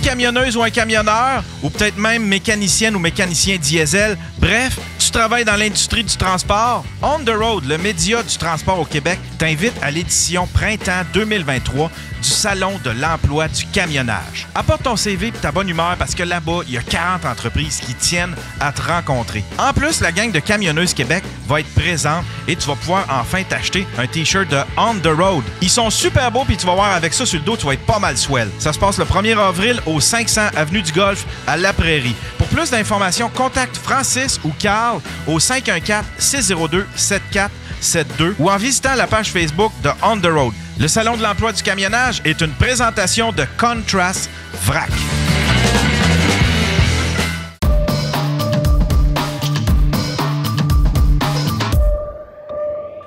camionneuse ou un camionneur, ou peut-être même mécanicienne ou mécanicien diesel, bref, tu travailles dans l'industrie du transport, On the Road, le média du transport au Québec, t'invite à l'édition Printemps 2023 du Salon de l'emploi du camionnage. Apporte ton CV et ta bonne humeur parce que là-bas, il y a 40 entreprises qui tiennent à te rencontrer. En plus, la gang de Camionneuses Québec va être présente et tu vas pouvoir enfin t'acheter un T-shirt de On the Road. Ils sont super beaux puis tu vas voir avec ça sur le dos, tu vas être pas mal swell. Ça se passe le 1er avril au 500 Avenue du Golfe à La Prairie. Pour plus d'informations, contacte Francis ou Carl au 514-602-7472 ou en visitant la page Facebook de On the Road. Le Salon de l'emploi du camionnage est une présentation de Contrast Vrac.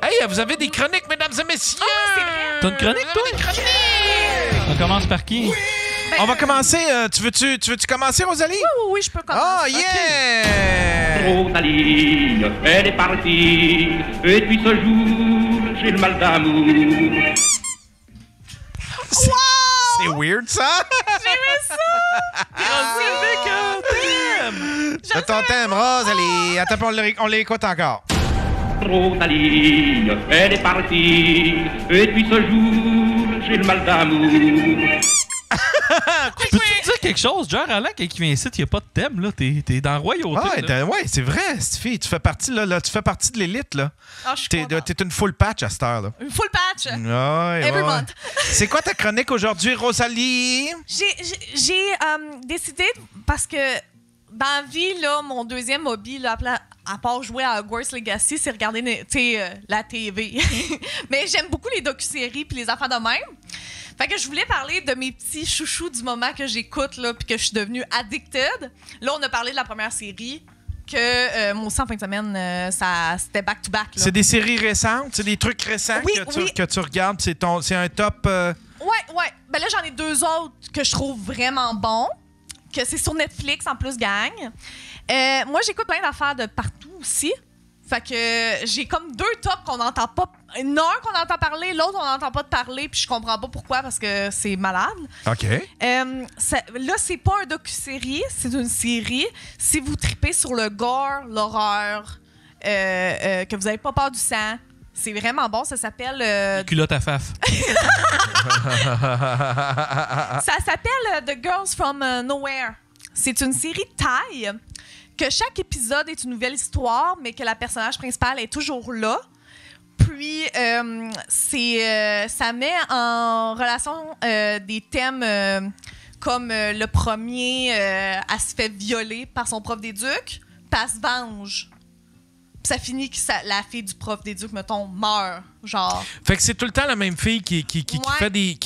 Hey, vous avez des chroniques, mesdames et messieurs! T'as une chronique, toi? On commence par qui? Oui. On va commencer. Tu veux-tu commencer, Rosalie? Oui, je peux commencer. Oh, yeah! Rosalie, elle est partie, et puis ce jour, j'ai le mal d'amour. C'est weird, ça! J'aimais ça! C'est ton thème, Rosalie. Attends, on l'écoute encore. Rosalie, elle est partie, et puis ce jour, j'ai le mal d'amour. Peux-tu te dire quelque chose? Genre, Alain, quand il vient ici, il n'y a pas de thème, là. T'es dans la royauté. Ouais, c'est vrai, cette fille. Tu fais partie, là, tu fais partie de l'élite, là. Ah, je suis T'es une full patch à cette heure, là. Une full patch. Ouais, Every month. C'est quoi ta chronique aujourd'hui, Rosalie? J'ai décidé, parce que dans la vie, là, mon deuxième hobby, là, à part jouer à Hogwarts Legacy, c'est regarder la TV. Mais j'aime beaucoup les docu-séries puis les affaires de même. Fait que je voulais parler de mes petits chouchous du moment que j'écoute là puis que je suis devenue addicted. Là, on a parlé de la première série que moi aussi en fin de semaine, c'était back-to-back. C'est des séries récentes? C'est des trucs récents que tu regardes? C'est un top... Ouais. Ben là, j'en ai deux autres que je trouve vraiment bons, que c'est sur Netflix en plus, gang. Moi, j'écoute plein d'affaires de partout aussi. Fait que j'ai comme deux tops qu'on n'entend pas. Un qu'on entend parler, l'autre on n'entend pas de parler, puis je comprends pas pourquoi parce que c'est malade. OK. Là, c'est pas un docu-série, c'est une série. Si vous tripez sur le gore, l'horreur, que vous avez pas peur du sang, c'est vraiment bon. Ça s'appelle... Culotte à faf. Ça s'appelle The Girls from Nowhere. C'est une série thaï que chaque épisode est une nouvelle histoire, mais que la personnage principale est toujours là. Puis, ça met en relation des thèmes comme le premier, elle se fait violer par son prof d'éduc, puis elle se venge. Puis ça finit que la fille du prof d'éduc, mettons, meurt, genre. Fait que c'est tout le temps la même fille qui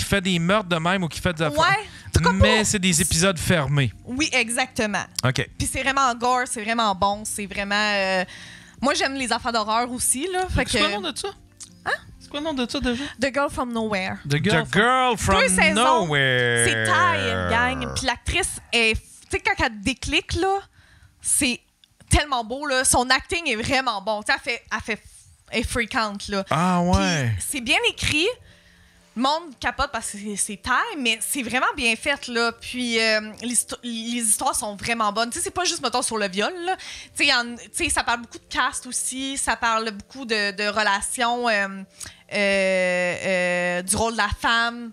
fait des meurtres de même ou qui fait des affaires. Ouais. Mais c'est des épisodes fermés. Oui, exactement. OK. Puis c'est vraiment gore, c'est vraiment bon, c'est vraiment... Moi, j'aime les affaires d'horreur aussi, là. Fait C'est quoi le nom de ça? Hein? C'est quoi le nom de ça, déjà? The Girl from Nowhere. The Girl from Deux saisons. Nowhere. C'est taille, gang. Puis l'actrice est... Tu sais, quand elle déclic, là, c'est tellement beau, là. Son acting est vraiment bon. Tu sais, elle est fréquente, là. Ah ouais. Puis c'est bien écrit. Le monde capote parce que c'est taille, mais c'est vraiment bien fait, là. Puis les histoires sont vraiment bonnes. Tu sais, c'est pas juste, mettons, sur le viol, là. Tu sais, ça parle beaucoup de caste aussi. Ça parle beaucoup de relations, du rôle de la femme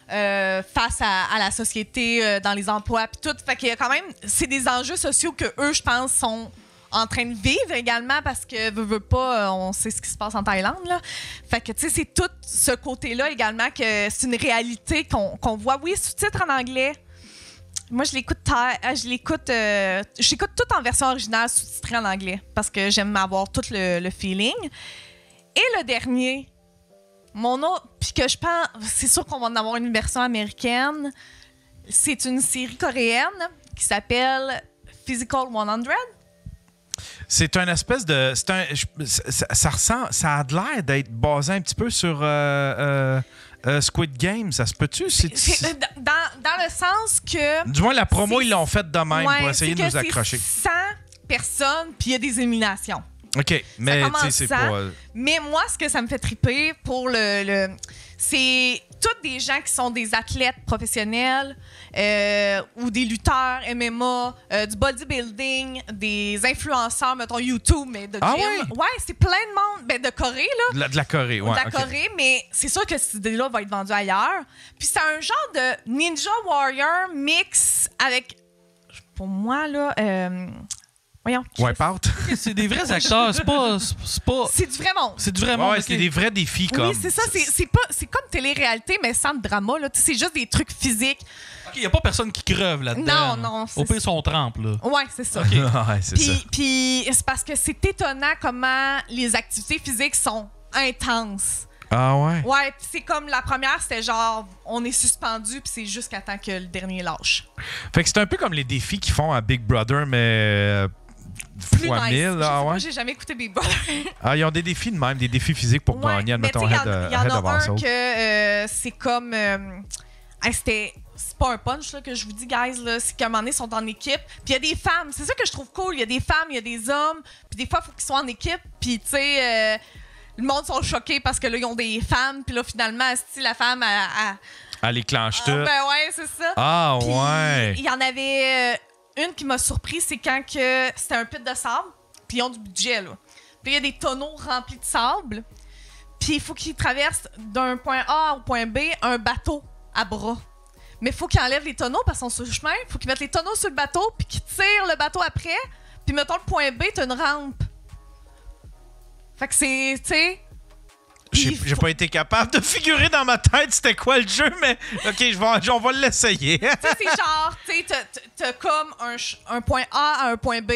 face à la société, dans les emplois, puis tout. Fait qu'il y a quand même... C'est des enjeux sociaux que eux, je pense, sont en train de vivre également parce que, veut pas, on sait ce qui se passe en Thaïlande, là. Fait que, tu sais, c'est tout ce côté-là également que c'est une réalité qu'on voit. Oui, sous-titres en anglais. Moi, je l'écoute tout en version originale, sous-titré en anglais parce que j'aime avoir tout le feeling. Et le dernier, mon autre, puis que je pense, c'est sûr qu'on va en avoir une version américaine, c'est une série coréenne qui s'appelle Physical 100. C'est un espèce de... Ça a l'air d'être basé un petit peu sur Squid Game. Ça se peut-tu? Dans le sens que... Du moins, la promo, ils l'ont faite de même pour essayer de nous accrocher. C'est 100 personnes, puis il y a des éliminations. OK, mais c'est pas... Mais moi, ce que ça me fait triper pour le c'est tous des gens qui sont des athlètes professionnels ou des lutteurs MMA, du bodybuilding, des influenceurs, mettons YouTube, mais de gym. Ouais, c'est plein de monde. Ben, de Corée, là. De la Corée, ouais. De la Corée, mais c'est sûr que cette idée-là va être vendue ailleurs. Puis c'est un genre de Ninja Warrior mix avec, pour moi, là... voyons. Wipeout. C'est des vrais acteurs, c'est pas... C'est du vrai monde. C'est du vrai monde. Ouais, c'est des vrais défis, comme. Oui, c'est ça. C'est comme télé-réalité, mais sans drama, là. C'est juste des trucs physiques. OK, y a pas personne qui creve là-dedans. Non. Au pire, son trempe, là. Ouais, c'est ça. OK. Ouais, c'est ça. Puis c'est parce que c'est étonnant comment les activités physiques sont intenses. Ah ouais? Ouais, pis c'est comme la première, c'était genre, on est suspendu, puis c'est jusqu'à temps que le dernier lâche. Fait que c'est un peu comme les défis qu'ils font à Big Brother, mais Plus fois nice. 1000, Je sais là, pas, ouais. j'ai jamais écouté Big Brother. Ah, ils ont des défis de même, des défis physiques pour Ouais, gagner, mais admettons, tu sais, Head il y en of a un Household. que c'est comme... c'est pas un punch là, que je vous dis, guys, là, c'est qu'à un moment donné, ils sont en équipe. Puis il y a des femmes. C'est ça que je trouve cool. Il y a des femmes, il y a des hommes. Puis des fois, il faut qu'ils soient en équipe. Puis, tu sais, le monde sont choqués parce que là, ils ont des femmes. Puis là, finalement, si la femme, Elle les clenche toutes. ben ouais, c'est ça. Ah, Puis, ouais. il y en avait une qui m'a surpris, c'est quand que c'était un pit de sable. Puis ils ont du budget, là. Puis il y a des tonneaux remplis de sable. Puis il faut qu'ils traversent d'un point A au point B un bateau à bras. Mais il faut qu'ils enlèvent les tonneaux parce qu'ils sont sur le chemin. Il faut qu'ils mettent les tonneaux sur le bateau puis qu'ils tirent le bateau après. Puis mettons le point B, t'as une rampe. Fait que c'est, tu sais... J'ai pas été capable de figurer dans ma tête c'était quoi le jeu, mais OK, on va l'essayer. Tu sais, c'est genre, tu sais, t'as comme un point A à un point B,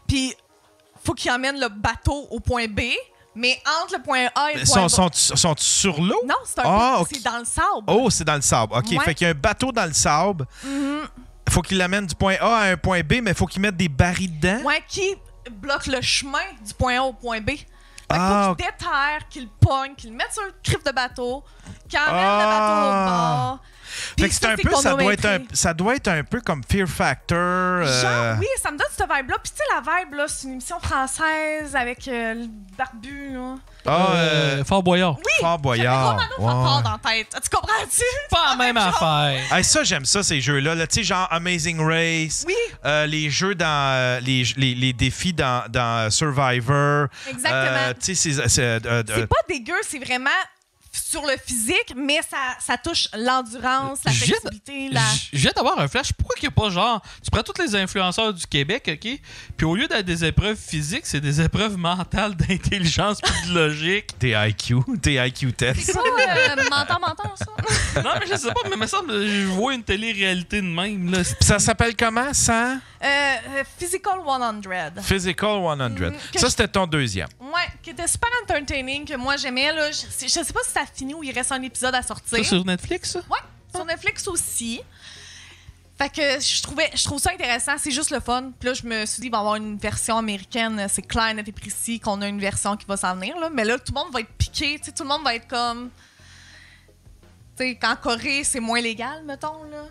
puis faut qu'ils emmènent le bateau au point B, mais entre le point A et le point B... Sont sur l'eau? Non, c'est OK. c'est dans le sable. Oh, c'est dans le sable. OK, Ouais. fait qu'il y a un bateau dans le sable. Faut qu'il l'amène du point A à un point B, mais faut qu'il mette des barils dedans. Ouais, qui bloque le chemin du point A au point B. Fait qu'il Ah, faut qu'il déterre, qu'il le pogne, qu'il le mette sur le crif de bateau, qu'il emmène le bateau au bord. Fait Puis que c'est un peu, ça doit être un peu comme Fear Factor. Genre, oui, ça me donne cette vibe-là. Puis tu sais, la vibe, là, c'est une émission française avec le barbu, là. Fort Boyard. Oui! Fort Boyard. J'avais Romano Fanfare dans la tête. Tu comprends-tu? Pas la même affaire. Hey, ça, j'aime ça, ces jeux-là. Là, tu sais, genre Amazing Race. Oui. Les jeux dans... les défis dans Survivor. Exactement. Tu sais, C'est pas dégueu, c'est vraiment sur le physique, mais ça touche l'endurance, la flexibilité, Je viens d'avoir un flash. Pourquoi qu'il n'y a pas genre... Tu prends tous les influenceurs du Québec, OK? Puis au lieu d'être des épreuves physiques, c'est des épreuves mentales d'intelligence et de logique. Tes IQ tests. C'est pas mentant, ça? Non, mais je sais pas, mais il me semble que je vois une télé-réalité de même. Là. Ça s'appelle comment, ça? Physical 100. Physical 100. Ça, c'était ton deuxième. Ouais, qui était super entertaining, que moi j'aimais. Là. Je sais pas si ça finit ou il reste un épisode à sortir. Ça sur Netflix, ça? Ouais, sur Netflix aussi. Fait que je trouve ça intéressant, c'est juste le fun. Puis là, je me suis dit, il va y avoir une version américaine, c'est clair, net et précis, qu'on a une version qui va s'en venir. Là. Mais là, tout le monde va être piqué, tu sais, tout le monde va être comme... Tu sais, qu'en Corée, c'est moins légal, mettons, là.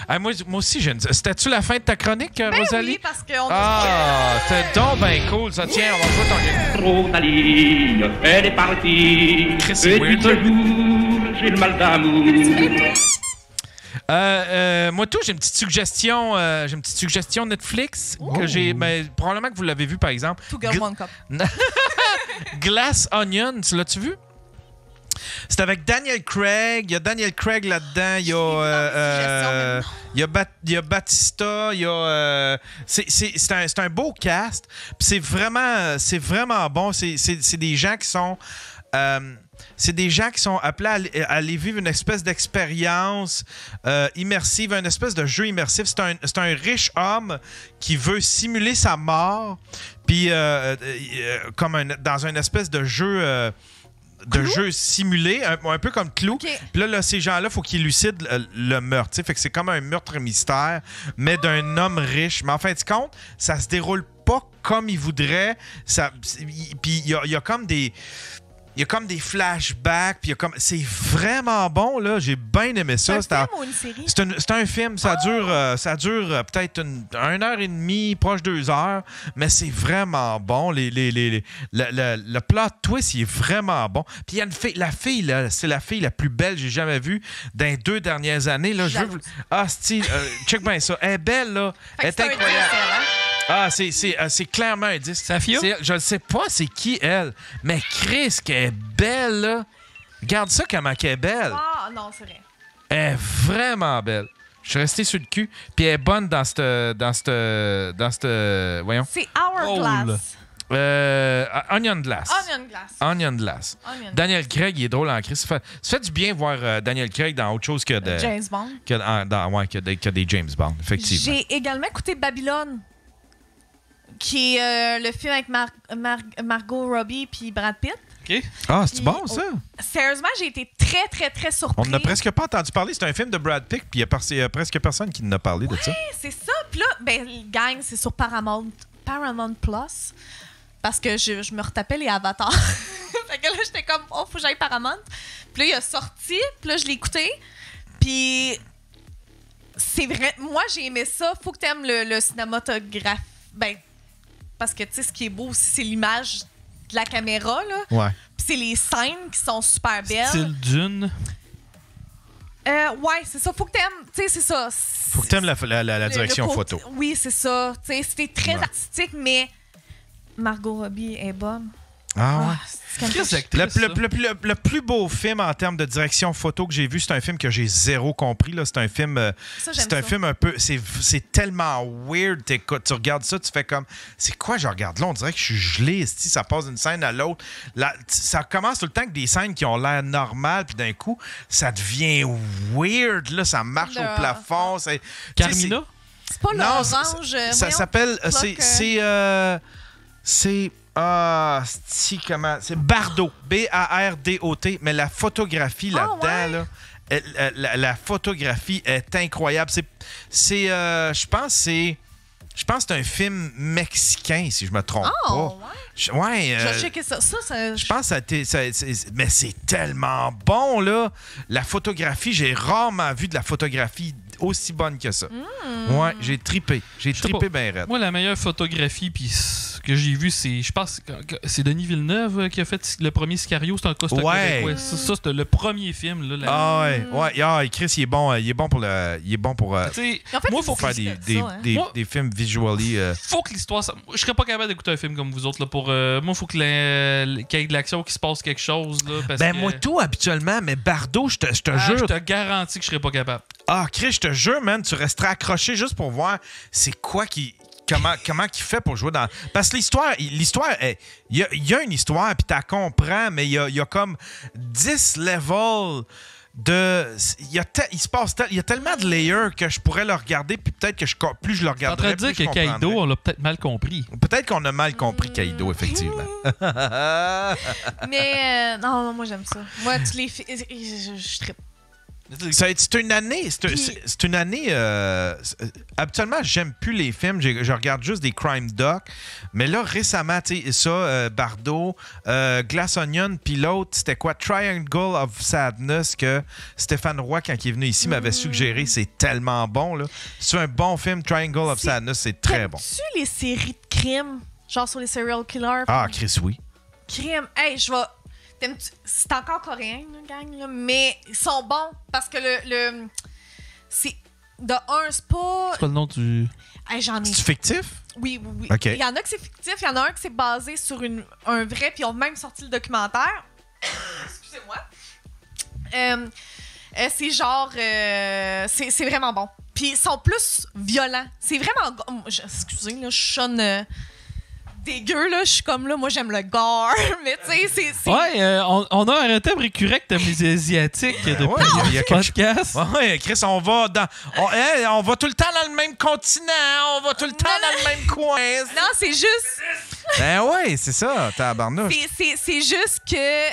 Ah, moi aussi, c'était-tu la fin de ta chronique, Rosalie? Oui, parce qu'on Ah, t'es donc bien cool, ça. Tiens, on va jouer ton... Trop ta ligne, elle est partie. Chris, Et c'est depuis weird. ce jour, j'ai le mal d'amour. Moi, tout, j'ai une petite suggestion Netflix que j'ai. Ben, probablement que vous l'avez vu, par exemple. Two Girls, One Cup. Glass Onion, tu l'as-tu vu? C'est avec Daniel Craig. Il y a Daniel Craig là-dedans. Il y a Batista. Il y a. C'est un beau cast. Puis c'est vraiment bon. C'est des gens qui sont. C'est des gens qui sont appelés à aller vivre une espèce d'expérience immersive, une espèce de jeu immersif. C'est un riche homme qui veut simuler sa mort, puis dans une espèce de jeu... jeu simulé, un peu comme Clou. Okay. Puis là, ces gens-là, il faut qu'ils élucident le meurtre. T'sais. Fait que c'est comme un meurtre mystère, mais d'un homme riche. Mais en fin de compte, ça se déroule pas comme il voudrait. Puis il y a comme des... Il y a comme des flashbacks, puis il y a comme... C'est vraiment bon, là. J'ai bien aimé ça. C'est un film ou une série? C'est un film. Ça dure peut-être 1h30, proche 2 heures, mais c'est vraiment bon. Le plot twist, il est vraiment bon. Puis il y a une fille... La fille, là, c'est la fille la plus belle que j'ai jamais vue dans les 2 dernières années. Là, check bien ça. Elle est belle, là. Elle est incroyable. C'est clairement un 10. Safia? Je ne sais pas c'est qui, elle, mais Chris, qu'elle est belle, là. Regarde ça, comment qu'elle est belle. Ah, non, c'est vrai. Elle est vraiment belle. Je suis resté sur le cul. Puis elle est bonne dans cette... Voyons. C'est Hourglass. Onion Glass. Onion Glass. Daniel Craig, il est drôle en Chris. Ça fait du bien voir Daniel Craig dans autre chose que de... James Bond. Que des James Bond, effectivement. J'ai également écouté Babylone, qui est le film avec Margot Robbie puis Brad Pitt. OK. Ah, c'est bon, ça? Sérieusement, j'ai été très, très, très surpris. On n'a presque pas entendu parler. C'est un film de Brad Pitt, puis il y a presque personne qui nous a parlé de ça. C'est ça. Puis là, gang, c'est sur Paramount Plus. Parce que je me retapais les avatars. Fait que là, j'étais comme, oh, faut que j'aille Paramount. Puis là, il a sorti. Puis là, je l'ai écouté. Puis c'est vrai. Moi, j'ai aimé ça. Faut que t'aimes le cinématographe. Parce que, tu sais, ce qui est beau aussi, c'est l'image de la caméra, là. Ouais. Puis c'est les scènes qui sont super belles. Style Dune. Ouais, c'est ça. Faut que t'aimes. Tu sais, c'est ça. Faut que t'aimes la direction photo. Oui, c'est ça. Tu sais, c'était très artistique, mais Margot Robbie est bonne. Ah ouais. Le plus beau film en termes de direction photo que j'ai vu, c'est un film que j'ai zéro compris. Là. C'est un film. Film un peu. C'est tellement weird. Tu regardes ça, tu fais comme. C'est quoi je regarde là? On dirait que je suis gelé. Ça passe d'une scène à l'autre. Ça commence tout le temps avec des scènes qui ont l'air normales, puis d'un coup, ça devient weird. Là, ça marche au plafond. Carmina? C'est pas l'orange. Ça s'appelle. C'est Bardot. B-A-R-D-O-t. Mais la photographie là-dedans, la photographie est incroyable. Je pense que c'est un film mexicain, si je me trompe pas. Ouais? Je vais checker ça. Je pense que mais c'est tellement bon, là. La photographie, j'ai rarement vu de la photographie aussi bonne que ça. Ouais, j'ai trippé. J'ai trippé bien raide. Moi, la meilleure photographie que j'ai vue, c'est... Je pense que c'est Denis Villeneuve qui a fait le premier Sicario. C'est un costume québécois. Ça, c'était le premier film. Là, ouais. Chris, il est bon pour le... Il est bon pour... En fait, moi, il faut faire des films visually... Faut que l'histoire... Je serais pas capable d'écouter un film comme vous autres. Là, pour moi, il faut qu'il y ait de l'action, qu'il se passe quelque chose. Là, moi, tout habituellement, mais Bardot, je te jure... Je te garantis que je serais pas capable. Ah, Chris, je te jure, man, tu resterais accroché juste pour voir c'est quoi qui... Comment qu'il fait pour jouer dans... Parce que l'histoire, il y a une histoire, puis tu la comprends, mais il y a comme 10 levels de... Il y a tellement de layers que je pourrais le regarder, puis peut-être que plus je le regarderais, plus je comprendrais. T'es en train de dire que Kaido, on l'a peut-être mal compris. Peut-être qu'on a mal compris Kaido, effectivement. Mais non, moi, j'aime ça. Moi, tu les fais... Je trippe. C'est une année. C'est une année. Habituellement, j'aime plus les films. Je regarde juste des crime docs. Mais là, récemment, tu sais, ça, Bardot, Glass Onion, puis l'autre, c'était quoi? Triangle of Sadness que Stéphane Roy, quand il est venu ici, m'avait suggéré. C'est tellement bon, là. C'est un bon film, Triangle of Sadness. C'est très bon. T'aimes-tu les séries de crimes? Genre sur les serial killers? Ah, Chris, oui. Crime. Hey, je vais... C'est encore coréen, la gang, là, mais ils sont bons parce que c'est de un, c'est pas... C'est pas le nom du... Hey, j'en ai... C'est fictif? Oui. Okay. Il y en a que c'est fictif, il y en a un qui c'est basé sur un vrai, puis ils ont même sorti le documentaire. Excusez-moi. C'est genre... c'est vraiment bon. Puis ils sont plus violents. C'est vraiment... Excusez, là, je sonne... dégueu, là, je suis comme là, moi j'aime le gore, mais tu sais, c'est... Ouais, on a un thème récurrent que t'aimes les Asiatiques depuis le podcast. Ouais, Chris, on va tout le temps dans le même continent, on va tout le temps dans le même coin. Non, c'est juste... Ben ouais, c'est ça, tabarnouche. C'est juste que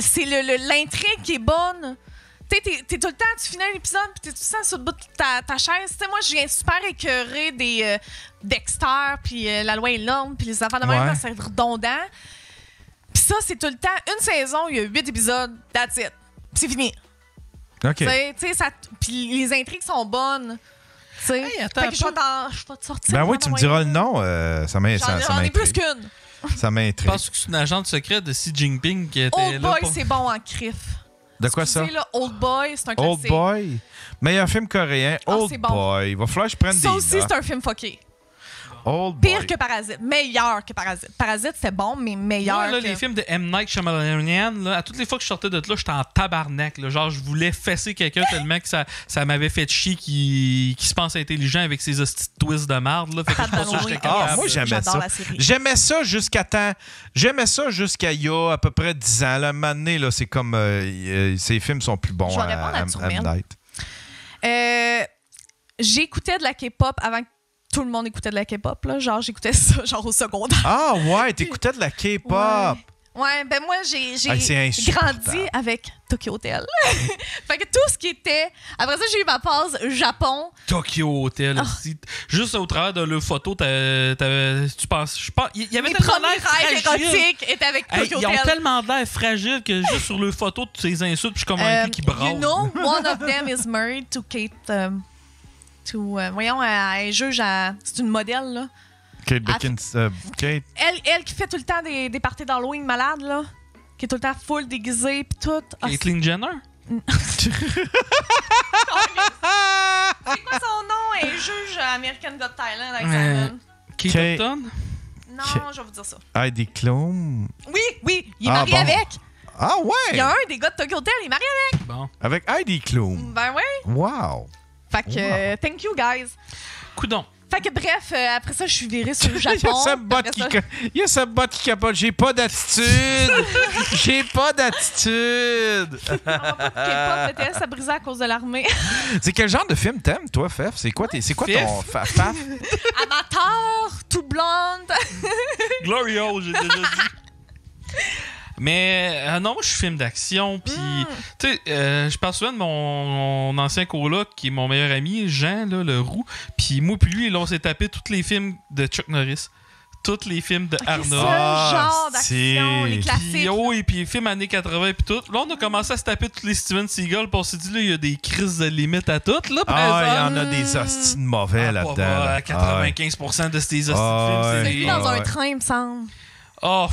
c'est l'intrigue qui est bonne. T'es tout le temps, tu finis un épisode puis t'es tout le temps sur le bout de ta chaise. T'sais, moi, je viens super écœurée des Dexter puis La loi et l'homme puis les affaires de même, c'est redondant. Puis ça, c'est tout le temps une saison, il y a 8 épisodes, that's it. Puis c'est fini. OK. Tu sais, ça. Puis les intrigues sont bonnes. Tu sais. Hey, attends Fait que je un vais te sortir. Ben oui, tu me diras le nom. Ça J'en ai plus m'intrigue. qu'une. Ça Je m'intrigue. pense que c'est une agente secrète de Xi Jinping qui était Old là Boy, pour... c'est bon en crif. De quoi ça? Là, Old Boy, c'est un Old classique. Boy. Meilleur film coréen. Ah, Old c'est bon. Boy. Il va falloir que je prenne Ça des aussi, notes. c'est un film fucké. Old Pire Boy. que Parasite. Meilleur que Parasite. Parasite, c'était bon, mais meilleur Moi, là, que... les films de M. Night Shyamalan, là, à toutes les fois que je sortais de là, j'étais en tabarnak. Là. Genre, je voulais fesser quelqu'un tellement que ça m'avait fait chier qui se pense intelligent avec ses hosties de twists de marde. Là. Fait que je pense que j'étais Ah, capable. moi, j'aimais J'adore ça. la série. J'aimais ça jusqu'à il y a à peu près 10 ans. Là, un moment donné, là, c'est comme... ces films sont plus bons Je vais répondre à M. Turmel. Night. J'écoutais de la K-pop avant que tout le monde écoutait de la K-pop. Là. Genre, j'écoutais ça genre au secondaire. Ah ouais, t'écoutais de la K-pop. Ouais, ben moi, j'ai Hey, c'est insupportable. grandi avec Tokyo Hotel. Fait que tout ce qui était... Après ça, j'ai eu ma pause Japon. Tokyo Hotel aussi. Juste au travers de leurs photos, tu penses... Il y avait Mes tellement premiers l'air rêves fragile. érotiques étaient avec Hey, Tokyo ils ont Hotel. tellement l'air fragiles que juste sur leurs photos, tu les insultes, puis je suis convaincu qu'ils brassent. You know, one of them is married to Kate... voyons, elle est juge à... C'est une modèle, là. Kate Beckinsale. Kate. Elle qui fait tout le temps des parties d'Halloween malades, là. Qui est tout le temps full déguisée, pis tout. Ah, Caitlyn Jenner? c'est quoi son nom? Elle est juge à American Got Talent avec Simon. Kate Kate- Upton? Non, je vais vous dire ça. Heidi Klum. Oui, il est Ah, marié bon. avec. Ah Il y a ouais! un des gars de Tokyo Hotel, il est marié avec. Bon. Avec Heidi Klum. Ben ouais. Wow! Fait que, thank you, guys. Coudon. Fait que bref, après ça, je suis virée sur le Il y a Japon. sa botte Après qui ça- il y a sa botte qui capote. J'ai pas d'attitude. J'ai pas d'attitude. K-pop, BTS, ça brisait à cause de l'armée. C'est quel genre de film t'aimes, toi, Fef? C'est quoi ton Fef? faf? Amateur, tout blonde. Gloria, j'ai déjà dit. Mais non, moi je suis film d'action, puis tu sais, je parle souvent de mon ancien coloc qui est mon meilleur ami, Jean, là, le roux, puis moi puis lui, là, on s'est tapé tous les films de Chuck Norris, tous les films de Ce Arnold. genre d'action, les c'est- classiques. Puis, oh, et puis les films années 80 puis tout. Là, on a commencé à se taper tous les Steven Seagal, puis on s'est dit, là, il y a des crises de limite à toutes, là, Ah, il y présent. en a des hosties de mauvais là-dedans. là. À 95% de ces hosties de Ah, films, c'est ouais. Celui des... dans un ouais. train, il me semble. Oh,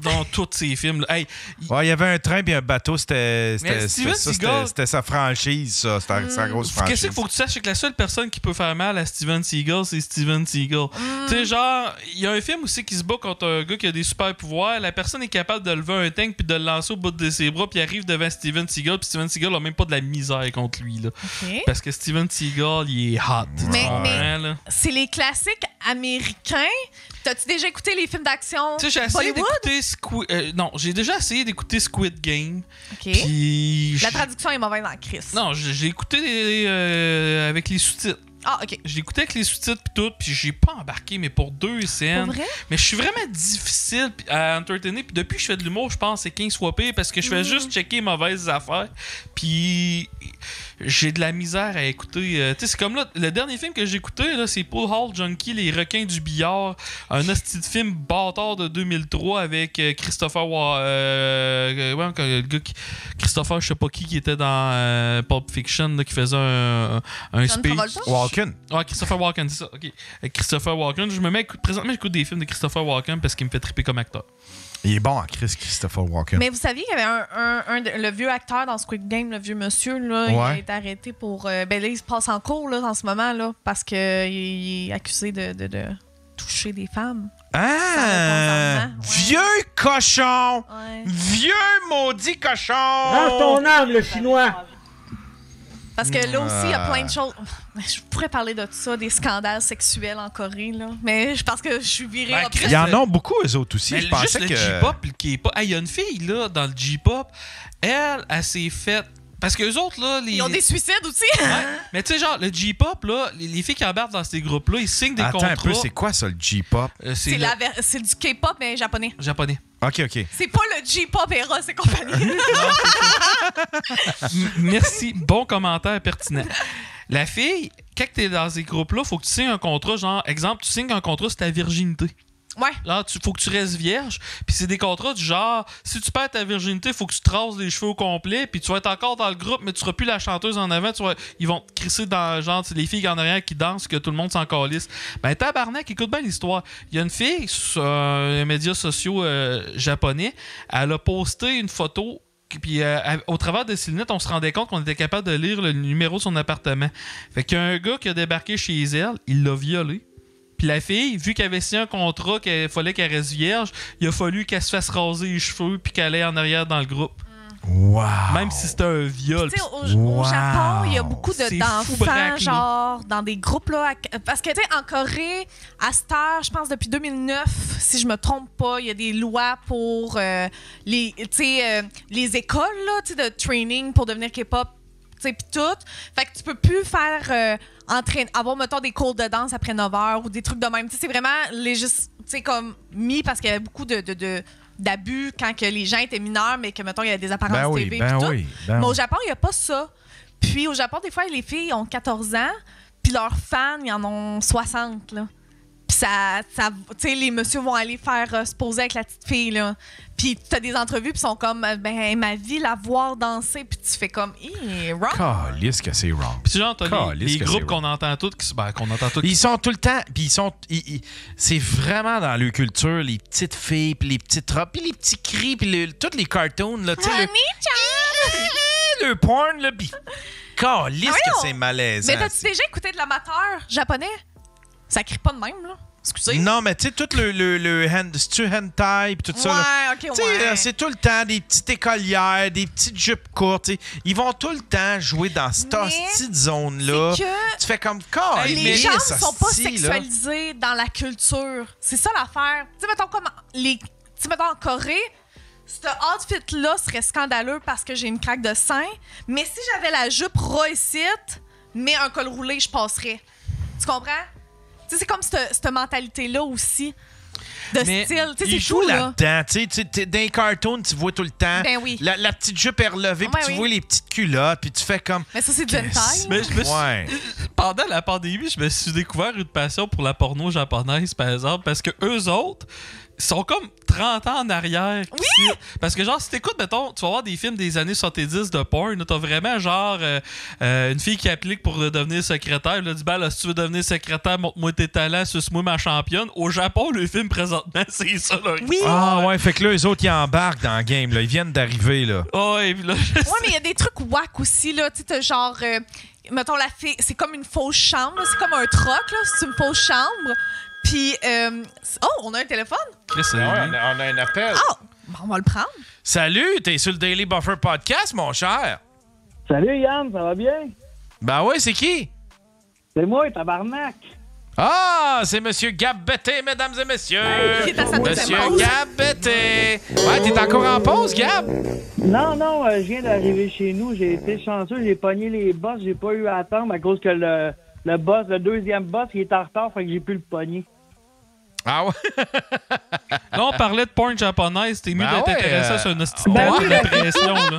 dans tous ces films. Là. Hey, Ouais, il y avait un train puis un bateau, c'était Steven ça, Seagal- c'était sa franchise, ça. C'était sa grosse franchise. qu'est-ce qu'il faut que tu saches? C'est que la seule personne qui peut faire mal à Steven Seagal, c'est Steven Seagal. Tu sais, genre, il y a un film aussi qui se bat contre un gars qui a des super pouvoirs. La personne est capable de lever un tank puis de le lancer au bout de ses bras, puis il arrive devant Steven Seagal, puis Steven Seagal a même pas de la misère contre lui. Là. OK. Parce que Steven Seagal, il est hot. tu Mais- comprends, mais- là? C'est les classiques américains. T'as-tu déjà écouté les films d'action Tu sais, j'ai essayé Bollywood? d'écouter non, j'ai déjà essayé d'écouter Squid Game. OK. Puis. La traduction est mauvaise en Chris. Non, j'ai écouté avec les sous-titres. Ah, OK. Je l'ai écouté avec les sous-titres pis tout, puis j'ai pas embarqué, mais pour 2 scènes. Pour vrai? Mais je suis vraiment difficile à entertainer. Puis depuis que je fais de l'humour, je pense que c'est 15 fois pire parce que je fais juste checker mauvaises affaires. Puis j'ai de la misère à écouter. Tu sais, c'est comme là, le dernier film que j'ai écouté, là, c'est Pool Hall Junkie, Les requins du billard. Un hostie de film bâtard de 2003 avec Christopher le gars Christopher, je sais pas qui était dans Pulp Fiction, là, qui faisait un John speech. Travolta? Walken. Ouais, Christopher Walken, c'est ça. Ok. Christopher Walken, présentement, j'écoute des films de Christopher Walken parce qu'il me fait triper comme acteur. Il est bon en Chris, Christopher Walken. Mais vous saviez qu'il y avait le vieux acteur dans Squid Game, le vieux monsieur, là, il Ouais. a été arrêté pour... ben là, il se passe en cours là, en ce moment, là, parce qu'il est accusé de toucher des femmes. Ah! consentement, ouais. Vieux cochon! Ouais. Vieux maudit cochon! Range ton âme, le chinois! Parce que là aussi, il y a plein de choses... Je pourrais parler de tout ça, des scandales sexuels en Corée, là. Mais je pense que je suis virée Ben, obsède. Il y en a beaucoup, eux autres aussi. Mais Je pensais juste le que... J-pop, le K-pop. Il y a une fille, là, dans le J-pop, elle s'est faite. Parce que eux autres, là, les. Ils ont des suicides aussi. Ouais. Mais tu sais, genre, le J-pop, là, les filles qui embarquent dans ces groupes-là, ils signent des Attends contrats. un peu, c'est quoi ça, le J-pop? C'est C'est le c'est du K-pop, mais japonais. japonais. OK, OK. C'est pas le J-pop Eros et compagnie. Merci. Bon commentaire pertinent. La fille, quand t'es dans ces groupes-là, faut que tu signes un contrat, genre, exemple, tu signes un contrat sur ta virginité. Ouais. Genre, faut que tu restes vierge. Puis c'est des contrats du genre, si tu perds ta virginité, faut que tu te rases les cheveux au complet. Puis tu vas être encore dans le groupe, mais tu seras plus la chanteuse en avant. Ils vont te crisser dans genre, les filles en arrière qui dansent, que tout le monde s'en calisse. Ben, tabarnak, écoute bien l'histoire. Il y a une fille sur les médias sociaux japonais. Elle a posté une photo. Puis au travers de ses lunettes, on se rendait compte qu'on était capable de lire le numéro de son appartement. Fait qu'il y a un gars qui a débarqué chez elle, il l'a violée. Puis la fille, vu qu'elle avait signé un contrat qu'il fallait qu'elle reste vierge, il a fallu qu'elle se fasse raser les cheveux puis qu'elle aille en arrière dans le groupe. Wow! Même si c'était un viol. Tu sais, au Japon, il y a beaucoup d'enfants, genre, dans des groupes, là. Parce que, tu sais, en Corée, à cette heure, je pense depuis 2009, si je me trompe pas, il y a des lois pour les écoles, là, tu sais, de training pour devenir K-pop, tu sais, pis tout. Fait que tu peux plus faire avoir, mettons, des cours de danse après 9 heures ou des trucs de même. Tu sais, c'est vraiment comme mis parce qu'il y avait beaucoup d'abus quand que les gens étaient mineurs, mais que, mettons, il y a des apparences TV et tout. Mais au Japon, il n'y a pas ça. Puis au Japon, des fois, les filles ont 14 ans, puis leurs fans, ils en ont 60, là. Puis ça tu sais, les messieurs vont aller faire se poser avec la petite fille, là. Puis t'as des entrevues, puis sont comme, ben, ma vie, la voir danser, puis tu fais comme, wrong. Calisse que c'est wrong. Puis genre, t'as les groupes qu'on entend tous, Ils sont tout le temps, puis c'est vraiment dans leur culture, les petites filles, puis les petites robes, puis les petits cris, puis tous les cartoons, là, tu sais. Le porn, là, puis calisse que c'est malaisant. Mais t'as-tu déjà écouté de l'amateur japonais? Ça crie pas de même, là. Excusez. Non, mais tu sais, tout le hentai pis tout ça. Ouais, OK, ouais. C'est tout le temps des petites écolières, des petites jupes courtes. T'sais. Ils vont tout le temps jouer dans cette petite zone-là. Tu fais comme corps. Les gens ne sont pas sexualisés dans la culture. C'est ça l'affaire. Tu sais, mettons, en Corée, ce outfit-là serait scandaleux parce que j'ai une craque de sein. Mais si j'avais la jupe roicite, mais un col roulé, je passerais. Tu comprends? Tu sais, c'est comme cette mentalité-là aussi. De style. Ils jouent là-dedans. Dans les cartoons, tu vois tout le temps la petite jupe est relevée, puis tu vois les petites culottes, puis tu fais comme... Mais ça, c'est du hentai. Mais pendant la pandémie, je me suis découvert une passion pour la porno japonaise, par exemple, parce que eux autres sont comme 30 ans en arrière. Oui! Parce que genre, si t'écoutes, mettons, tu vas voir des films des années 70 de porn, t'as vraiment genre une fille qui applique pour devenir secrétaire. Là, dit, ben là, si tu veux devenir secrétaire, montre-moi tes talents, suce-moi ma championne. Au Japon, le film présentement, c'est ça. Là. Oui! Ah ouais, fait que là, eux autres, ils embarquent dans le game. Là. Ils viennent d'arriver, là. Ouais, là, mais il y a des trucs whack aussi, là. Tu sais, genre... mettons, la fille, c'est comme une fausse chambre. C'est comme un troc, là. C'est une fausse chambre. Puis, on a un téléphone? On a un appel. Bon, on va le prendre. Salut, t'es sur le Daily Buffer Podcast, mon cher. Salut Yann, ça va bien? Ben ouais, c'est qui? C'est moi, tabarnak. Ah, c'est Monsieur Gab Betté, mesdames et messieurs. Qui est à sa Monsieur pause. Gab Betté. Ouais, t'es encore en pause, Gab? Non, je viens d'arriver chez nous. J'ai été chanceux, j'ai pogné les boss. J'ai pas eu à attendre à cause que le deuxième boss, il est en retard, fait que j'ai pu le pogner. Ah ouais? Là, on parlait de porn japonaise. T'es mieux d'être intéressé sur une hostie oui. d'impression, là.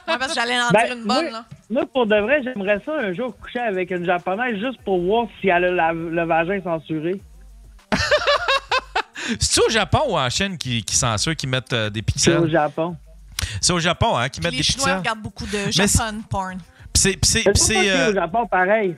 Ouais, parce que j'allais en dire une bonne, là. Moi, pour de vrai, j'aimerais ça un jour coucher avec une japonaise juste pour voir si elle a le vagin censuré. C'est-tu au Japon ou en Chine qui censure, qui mettent des pixels? C'est au Japon. C'est au Japon, hein, qui mettent des Les Chinois pixels? regardent beaucoup de Japan porn. C'est au Japon, pareil.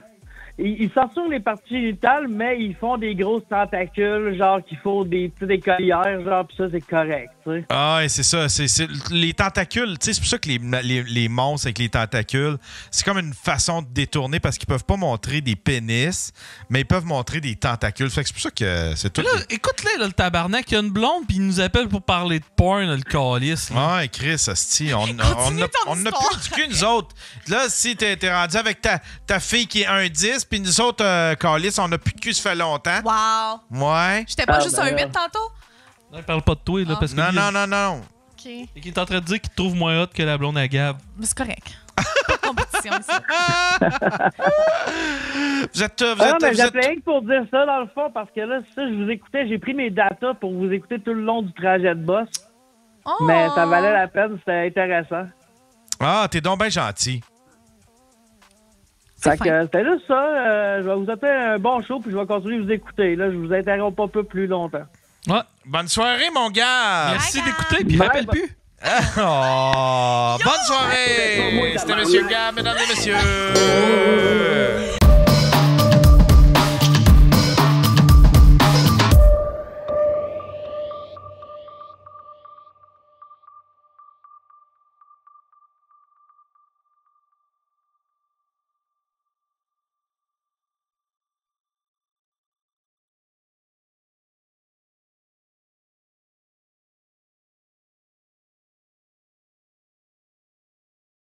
Ils censurent les parties génitales, mais ils font des grosses tentacules, genre qui font des petites écolières, genre, pis ça, c'est correct, tu sais. Ah, ouais, c'est ça. C'est les tentacules, tu sais, c'est pour ça que les monstres avec les tentacules, c'est comme une façon de détourner parce qu'ils peuvent pas montrer des pénis, mais ils peuvent montrer des tentacules. Fait que c'est pour ça que c'est tout. Là, écoute-le, le tabarnak, il y a une blonde, puis il nous appelle pour parler de porn, le calice. Ah, Chris, hostie, on n'a plus du cul, nous autres. Là, si t'es rendu avec ta fille qui est 1,10, puis nous autres, calice, on n'a plus de cul, ça fait longtemps. Wow! Ouais. J'étais pas juste un 8 tantôt? Non, il parle pas de toi, là, parce que... Non. OK. Et qu'il est en train de dire qu'il te trouve moins hot que la blonde à Gab. Mais c'est correct. Pas de compétition, ici. Vous êtes... J'appelais rien que pour dire ça, dans le fond, parce que là, ça, je vous écoutais, j'ai pris mes datas pour vous écouter tout le long du trajet de boss. Oh. Mais ça valait la peine, c'était intéressant. Ah, t'es donc bien gentil. Fait que c'était juste ça. Je vais vous souhaiter un bon show, puis je vais continuer de vous écouter. Là, je vous interromps pas plus longtemps. Ouais. Bonne soirée, mon gars! Merci Bye, d'écouter, puis Bye, rappelle bye. plus. Oh, bonne soirée! C'était Monsieur Gab, mesdames et messieurs!